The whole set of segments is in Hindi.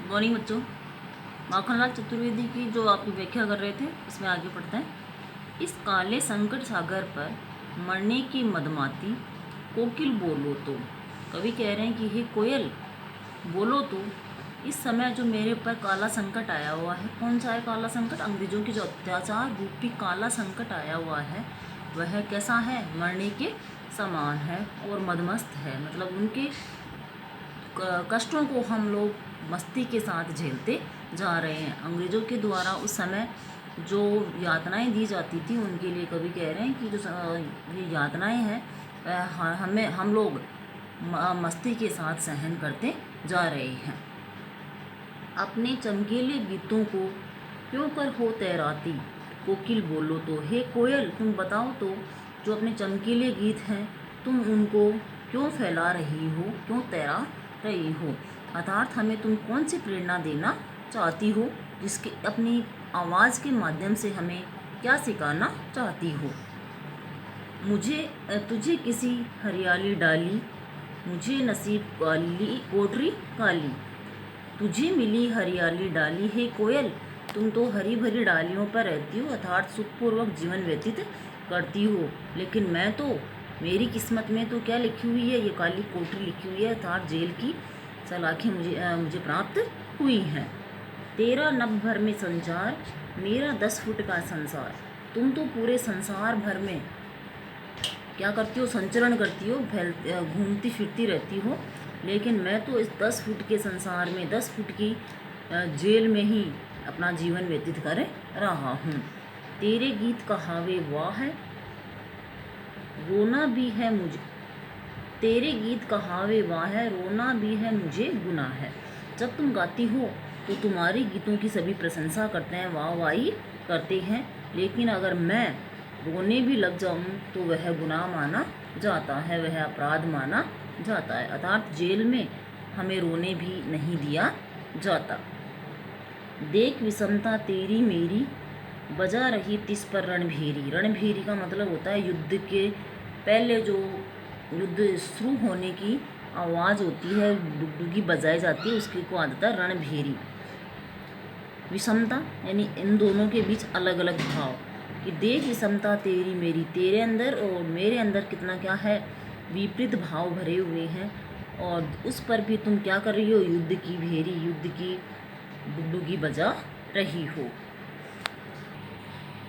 मॉर्निंग बच्चों। माखनलाल चतुर्वेदी की जो आप व्याख्या कर रहे थे इसमें आगे पढ़ते हैं। इस काले संकट सागर पर मरने की मदमाती कोकिल बोलो तो। कवि कह रहे हैं कि हे कोयल बोलो तो, इस समय जो मेरे ऊपर काला संकट आया हुआ है, कौन सा है काला संकट? अंग्रेजों की जो अत्याचार रूपी काला संकट आया हुआ है वह कैसा है? मरने के समान है और मदमस्त है। मतलब उनके कष्टों को हम लोग मस्ती के साथ झेलते जा रहे हैं। अंग्रेज़ों के द्वारा उस समय जो यातनाएं दी जाती थी उनके लिए कवि कह रहे हैं कि जो ये यातनाएं हैं हमें हम लोग मस्ती के साथ सहन करते जा रहे हैं। अपने चमकीले गीतों को क्यों कर हो तैराती कोकिल बोलो तो। हे कोयल तुम बताओ तो, जो अपने चमकीले गीत हैं तुम उनको क्यों फैला रही हो, क्यों तैरा रही हो? अर्थात हमें तुम कौन सी प्रेरणा देना चाहती हो, जिसके अपनी आवाज़ के माध्यम से हमें क्या सिखाना चाहती हो? तुझे किसी हरियाली डाली, मुझे नसीब काली कोठरी काली। तुझे मिली हरियाली डाली। हे कोयल तुम तो हरी भरी डालियों पर रहती हो, अर्थात सुखपूर्वक जीवन व्यतीत करती हो, लेकिन मैं तो, मेरी किस्मत में तो क्या लिखी हुई है? ये काली कोठरी लिखी हुई है, अर्थात जेल की सलाखें मुझे प्राप्त हुई हैं। तेरा नभ भर में संचार, मेरा 10 फुट का संसार। तुम तो पूरे संसार भर में क्या करती हो? संचरण करती हो, घूमती फिरती रहती हो, लेकिन मैं तो इस 10 फुट के संसार में 10 फुट की जेल में ही अपना जीवन व्यतीत कर रहा हूँ। तेरे गीत कहावे वाह है, रोना भी है मुझे। तेरे गीत कहावे वाह है, रोना भी है मुझे गुनाह है। जब तुम गाती हो तो तुम्हारे गीतों की सभी प्रशंसा करते हैं, वाह वाही करते हैं, लेकिन अगर मैं रोने भी लग जाऊं तो वह गुनाह माना जाता है, वह अपराध माना जाता है। अर्थात जेल में हमें रोने भी नहीं दिया जाता। देख विषमता तेरी मेरी, बजा रही तिस पर रणभेरी। रणभेरी का मतलब होता है युद्ध के पहले जो युद्ध शुरू होने की आवाज़ होती है, डुगडुगी बजाई जाती है, उसकी को आता है रणभेरी। विषमता यानी इन दोनों के बीच अलग अलग भाव कि देख विषमता तेरी मेरी, तेरे अंदर और मेरे अंदर कितना क्या है, विपरीत भाव भरे हुए हैं, और उस पर भी तुम क्या कर रही हो? युद्ध की भेरी, युद्ध की डुगडुगी बजा रही हो।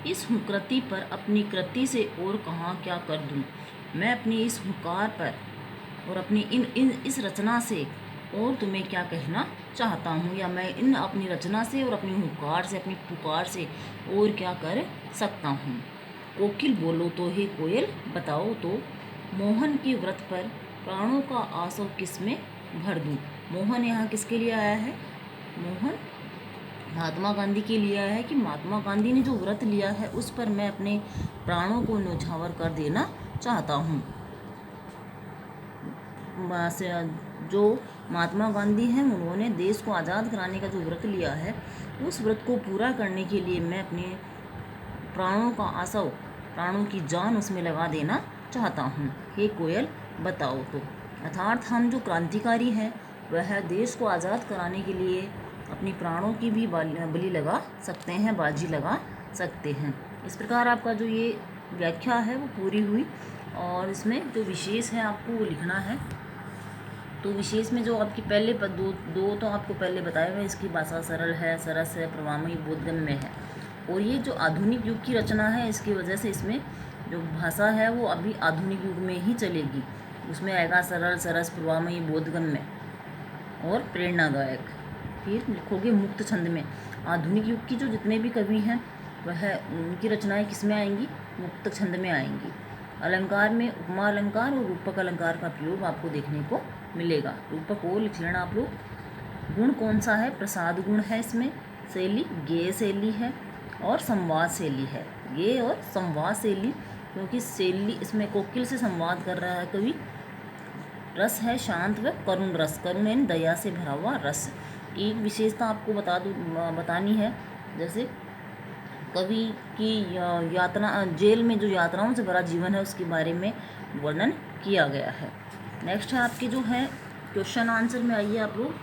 इस हुक्कृति पर अपनी कृति से और कहाँ क्या कर दूँ? मैं अपनी इस हुकार पर और अपनी इस रचना से और तुम्हें क्या कहना चाहता हूँ, या मैं इन अपनी रचना से और अपनी हुकार से, अपनी पुकार से और क्या कर सकता हूँ? कोकिल बोलो तो, हे कोयल बताओ तो, मोहन के व्रत पर प्राणों का आसव किस में भर दूँ? मोहन यहाँ किसके लिए आया है? मोहन महात्मा गांधी के लिए आया है कि महात्मा गांधी ने जो व्रत लिया है उस पर मैं अपने प्राणों को न्यौछावर कर देना चाहता हूँ। जो महात्मा गांधी हैं उन्होंने देश को आज़ाद कराने का जो व्रत लिया है, उस व्रत को पूरा करने के लिए मैं अपने प्राणों का आसव, प्राणों की जान उसमें लगा देना चाहता हूँ। हे कोयल बताओ तो। अर्थात हम जो क्रांतिकारी हैं वह देश को आज़ाद कराने के लिए अपनी प्राणों की भी बलि लगा सकते हैं, बाजी लगा सकते हैं। इस प्रकार आपका जो ये व्याख्या है वो पूरी हुई, और इसमें जो विशेष है आपको वो लिखना है। तो विशेष में जो आपकी पहले दो तो आपको पहले बताया हुआ, इसकी भाषा सरल है, सरस है, प्रवाहमयी, बोधगम्य है। और ये जो आधुनिक युग की रचना है, इसकी वजह से इसमें जो भाषा है वो अभी आधुनिक युग में ही चलेगी। उसमें आएगा सरल, सरस, प्रवाहमयी, बोधगम्य और प्रेरणादायक। फिर लिखोगे मुक्त छंद में। आधुनिक युग की जो जितने भी कवि हैं वह उनकी रचनाएं किस में आएंगी? मुक्त छंद में आएंगी। अलंकार में उपमा अलंकार और रूपक अलंकार का प्रयोग आपको देखने को मिलेगा। रूपक वो लिख लेना आप लोग। गुण कौन सा है? प्रसाद गुण है इसमें। शैली गेय शैली है और संवाद शैली है। गेय और संवाद शैली, क्योंकि शैली इसमें कोकिल से संवाद कर रहा है कवि। रस है शांत व करुण रस, करुण यानी दया से भरा हुआ रस। एक विशेषता आपको बतानी है, जैसे कवि की यातना, जेल में जो यात्राओं से भरा जीवन है उसके बारे में वर्णन किया गया है। नेक्स्ट है आपके जो है क्वेश्चन आंसर में आइए आप लोग।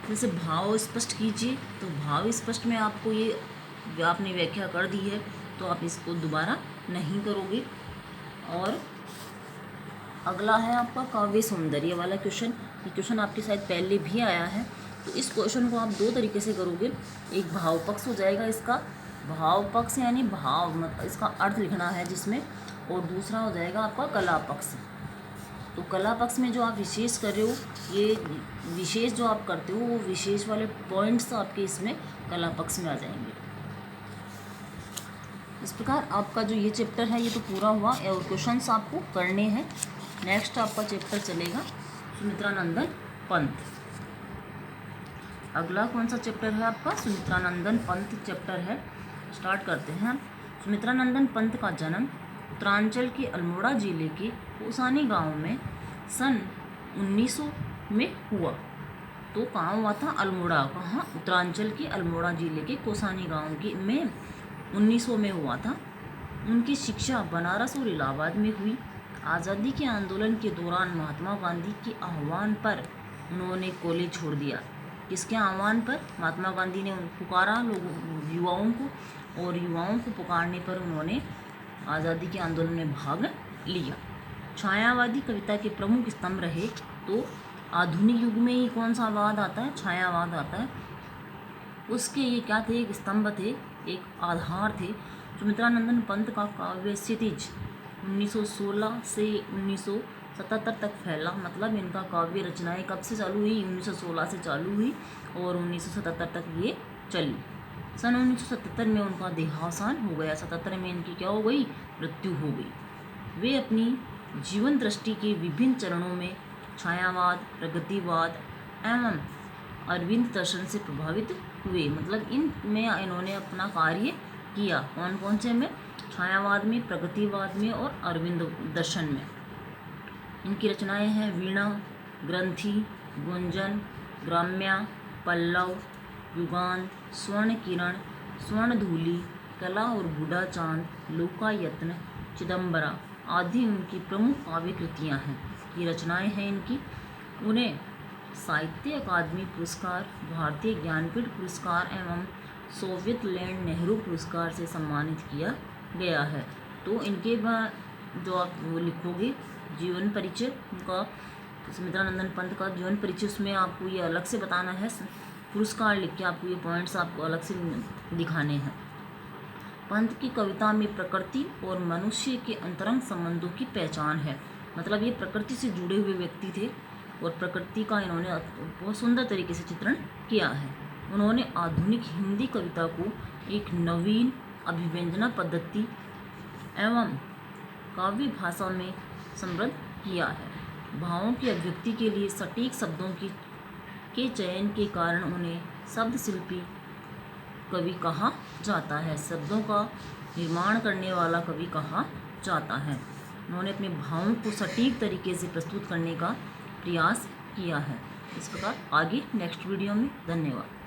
जैसे भाव स्पष्ट कीजिए, तो भाव स्पष्ट में आपको ये आपने व्याख्या कर दी है, तो आप इसको दोबारा नहीं करोगे। और अगला है आपका काव्य सौंदर्य वाला क्वेश्चन। ये क्वेश्चन आपके शायद पहले भी आया है। तो इस क्वेश्चन को आप दो तरीके से करोगे। एक भाव पक्ष हो जाएगा इसका, भाव पक्ष यानी भाव इसका अर्थ लिखना है जिसमें, और दूसरा हो जाएगा आपका कला पक्ष। तो कला पक्ष में जो आप विशेष कर रहे हो, ये विशेष जो आप करते हो वो विशेष वाले पॉइंट्स आपके इसमें कला पक्ष में आ जाएंगे। इस प्रकार आपका जो ये चैप्टर है ये तो पूरा हुआ और क्वेश्चंस आपको करने हैं। नेक्स्ट आपका चैप्टर चलेगा सुमित्रानंदन पंत। अगला कौन सा चैप्टर है आपका? सुमित्रानंदन पंत चैप्टर है। स्टार्ट करते हैं। सुमित्रानंदन पंत का जन्म उत्तरांचल के अल्मोड़ा जिले के कोसानी गांव में सन 1900 में हुआ। तो कहाँ हुआ था? अल्मोड़ा। कहाँ? उत्तरांचल के अल्मोड़ा जिले के कोसानी गांव के में 1900 में हुआ था। उनकी शिक्षा बनारस और इलाहाबाद में हुई। आज़ादी के आंदोलन के दौरान महात्मा गांधी के आह्वान पर उन्होंने कॉलेज छोड़ दिया। किसके आह्वान पर? महात्मा गांधी ने पुकारा लोगों युवाओं को, और युवाओं को पुकारने पर उन्होंने आज़ादी के आंदोलन में भाग लिया। छायावादी कविता के प्रमुख स्तंभ रहे। तो आधुनिक युग में ही कौन सा वाद आता है? छायावाद आता है। उसके ये क्या थे? एक स्तंभ थे, एक आधार थे। सुमित्रानंदन पंत का काव्य क्षितिज 1916 से 1977 तक फैला। मतलब इनका काव्य रचनाएं कब से चालू हुई? 1916 से चालू हुई और 1977 तक ये चली। सन 1977 में उनका देहावसान हो गया। 77 में इनकी क्या हो गई? मृत्यु हो गई। वे अपनी जीवन दृष्टि के विभिन्न चरणों में छायावाद, प्रगतिवाद एवं अरविंद दर्शन से प्रभावित हुए। मतलब इनमें इन्होंने अपना कार्य किया। कौन कौन से में? छायावाद में, प्रगतिवाद में और अरविंद दर्शन में। इनकी रचनाएं हैं वीणा, ग्रंथि, गुंजन, ग्राम्या, पल्लव, युगान, स्वर्ण किरण, स्वर्ण धूलि, कला और बूढ़ा चांद, लोकायत्न, चिदम्बरा आदि उनकी प्रमुख काव्य कृतियाँ हैं। ये रचनाएं हैं इनकी। उन्हें साहित्य अकादमी पुरस्कार, भारतीय ज्ञानपीठ पुरस्कार एवं सोवियत लैंड नेहरू पुरस्कार से सम्मानित किया गया है। तो इनके बाद जो आप वो लिखोगे जीवन परिचय उनका, सुमित्रानंदन पंत का जीवन परिचय, उसमें आपको ये अलग से बताना है। पुरस्कार लिख के आपको ये पॉइंट्स आपको अलग से दिखाने हैं। पंत की कविता में प्रकृति और मनुष्य के अंतरंग संबंधों की पहचान है। मतलब ये प्रकृति से जुड़े हुए व्यक्ति थे और प्रकृति का इन्होंने बहुत सुंदर तरीके से चित्रण किया है। उन्होंने आधुनिक हिंदी कविता को एक नवीन अभिव्यंजना पद्धति एवं काव्य भाषा में समृद्ध किया है। भावों की अभिव्यक्ति के लिए सटीक शब्दों के चयन के कारण उन्हें शब्द शिल्पी कवि कहा जाता है। शब्दों का निर्माण करने वाला कवि कहा जाता है। उन्होंने अपने भावों को सटीक तरीके से प्रस्तुत करने का प्रयास किया है। इस प्रकार आगे नेक्स्ट वीडियो में। धन्यवाद।